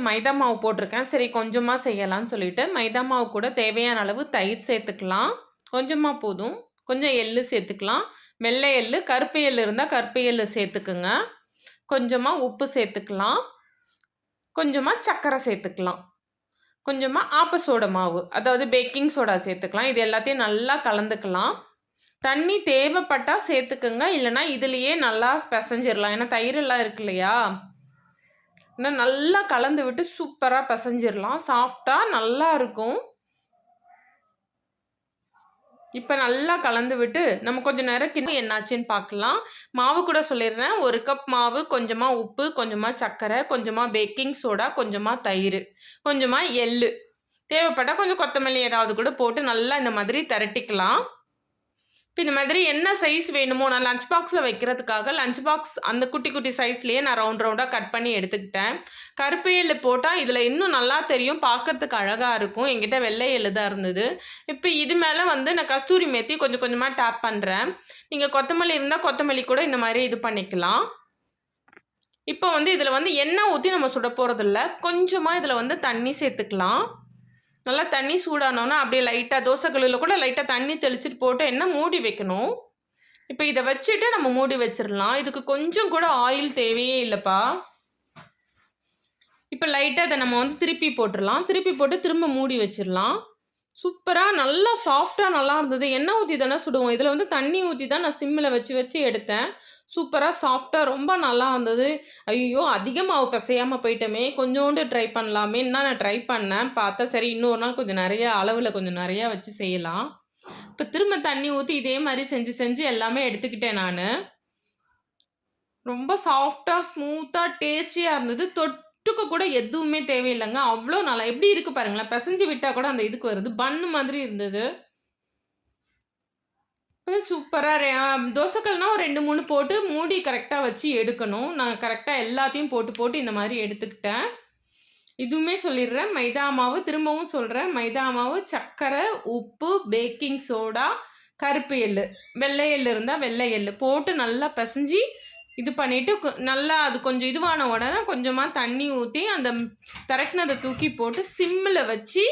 மைதா மாவு போட்டிருக்கேன். சரி கொஞ்சமாக செய்யலாம்னு சொல்லிட்டு மைதா மாவு கூட தேவையான அளவு தயிர் சேர்த்துக்கலாம். கொஞ்சமாக போதும். கொஞ்சம் எள்ளு சேர்த்துக்கலாம். வெள்ளை எள்ளு, கருப்பு எள்ளு இருந்தால் கருப்பு எள்ளு சேர்த்துக்குங்க. கொஞ்சமாக உப்பு சேர்த்துக்கலாம். கொஞ்சமாக சர்க்கரை சேர்த்துக்கலாம். கொஞ்சமாக ஆப்ப சோடா மாவு, அதாவது பேக்கிங் சோடா சேர்த்துக்கலாம். இது எல்லாத்தையும் நல்லா கலந்துக்கலாம். தண்ணி தேவைப்பட்டால் சேர்த்துக்குங்க, இல்லைனா இதுலேயே நல்லா பிசைஞ்சிடலாம். ஏன்னா தயிரெல்லாம் இருக்கு இல்லையா, இன்னும் நல்லா கலந்து விட்டு சூப்பராக பிசைஞ்சிடலாம். சாஃப்டாக நல்லா இருக்கும். இப்போ நல்லா கலந்து விட்டு நம்ம கொஞ்சம் நேரம் கிண்டி என்னாச்சுன்னு பார்க்கலாம். மாவு கூட சொல்லிடுறேன். 1 கப் மாவு, கொஞ்சமாக உப்பு, கொஞ்சமாக சர்க்கரை, கொஞ்சமாக பேக்கிங் சோடா, கொஞ்சமாக தயிர், கொஞ்சமாக எள்ளு, தேவைப்பட்டால் கொஞ்சம் கொத்தமல்லி ஏதாவது கூட போட்டு நல்லா இந்த மாதிரி திரட்டிக்கலாம். இப்போ இந்த மாதிரி என்ன சைஸ் வேணுமோ, நான் லஞ்ச் பாக்ஸில் வைக்கிறதுக்காக லஞ்ச் பாக்ஸ் அந்த குட்டி குட்டி சைஸ்லேயே நான் ரவுண்டாக கட் பண்ணி எடுத்துக்கிட்டேன். கருப்பு எள்ளு போட்டால் இதில் இன்னும் நல்லா தெரியும், பார்க்குறதுக்கு அழகாக இருக்கும். என்கிட்ட வெள்ளை எள்ளு தான் இருந்தது. இப்போ இது மேலே நான் கஸ்தூரி மேத்தி கொஞ்சம் கொஞ்சமாக டேப் பண்ணுறேன். நீங்கள் கொத்தமல்லி இருந்தால் கொத்தமல்லி கூட இந்த மாதிரி இது பண்ணிக்கலாம். இப்போ இதில் எண்ணெய் ஊற்றி நம்ம சுட போகிறதில்ல. கொஞ்சமாக இதில் தண்ணி சேர்த்துக்கலாம். நல்லா தண்ணி சூடானோன்னா அப்படியே லைட்டாக தோசைக்கல்லில் கூட லைட்டாக தண்ணி தெளிச்சிட்டு போட்டு எண்ணெய் மூடி வைக்கணும். இப்போ இதை வச்சுட்டு நம்ம மூடி வச்சிடலாம். இதுக்கு கொஞ்சம் கூட ஆயில் தேவையே இல்லைப்பா. இப்போ லைட்டாக அதை நம்ம திருப்பி போட்டுடலாம். திருப்பி போட்டு திரும்ப மூடி வச்சிடலாம். சூப்பராக நல்லா சாஃப்டாக நல்லா இருந்தது. எண்ணெய் ஊற்றி தானே சுடுவோம், இதில் தண்ணி ஊற்றி தான் நான் சிம்மில் வச்சு எடுத்தேன். சூப்பராக சாஃப்டாக ரொம்ப நல்லா இருந்தது. ஐயோ, அதிகமாக பிசையாமல் போயிட்டோமே, கொஞ்சோண்டு ட்ரை பண்ணலாமேன்னு தான் நான் ட்ரை பண்ணேன். பார்த்தா சரி இன்னொரு நாள் கொஞ்சம் நிறைய அளவில் கொஞ்சம் நிறையா வச்சு செய்யலாம். இப்போ திரும்ப தண்ணி ஊற்றி இதே மாதிரி செஞ்சு எல்லாமே எடுத்துக்கிட்டேன் நான். ரொம்ப சாஃப்டாக ஸ்மூத்தாக டேஸ்டியாக இருந்தது. தொட்டுக்க கூட எதுவுமே தேவையில்லைங்க, அவ்வளோ நல்லா. எப்படி இருக்குது பாருங்களேன், பிசைஞ்சு விட்டால் கூட அந்த இதுக்கு வருது, பன்னு மாதிரி இருந்தது. சூப்பராக தோசைக்கல்னா ஒரு 2-3 போட்டு மூடி கரெக்டாக வச்சு எடுக்கணும். நான் கரெக்டாக எல்லாத்தையும் போட்டு இந்த மாதிரி எடுத்துக்கிட்டேன். இதுவுமே சொல்லிடுறேன், மைதா மாவு திரும்பவும் சொல்கிறேன், மைதா மாவு, சர்க்கரை, உப்பு, பேக்கிங் சோடா, கருப்பு எள்ளு, வெள்ளை எள்ளு இருந்தால் வெள்ளை எள்ளு போட்டு நல்லா பிசைஞ்சி இது பண்ணிவிட்டு நல்லா அது கொஞ்சம் இதுவான உடனே கொஞ்சமாக தண்ணி ஊற்றி அந்த திரட்டினதை தூக்கி போட்டு சிம்மில் வச்சு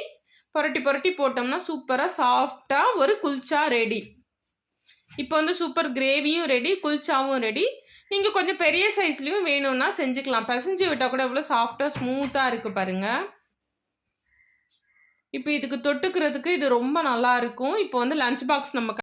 புரட்டி போட்டோம்னா சூப்பராக சாஃப்டாக ஒரு குல்ச்சா ரெடி. இப்போ சூப்பர் கிரேவியும் ரெடி, குல்ச்சாவும் ரெடி. நீங்கள் கொஞ்சம் பெரிய சைஸ்லேயும் வேணும்னா செஞ்சுக்கலாம். பிசைஞ்சு விட்டால் கூட எவ்வளோ சாஃப்டாக ஸ்மூத்தாக இருக்குது பாருங்கள். இப்போ இதுக்கு தொட்டுக்கிறதுக்கு இது ரொம்ப நல்லாயிருக்கும். இப்போ லஞ்ச் பாக்ஸ் நம்ம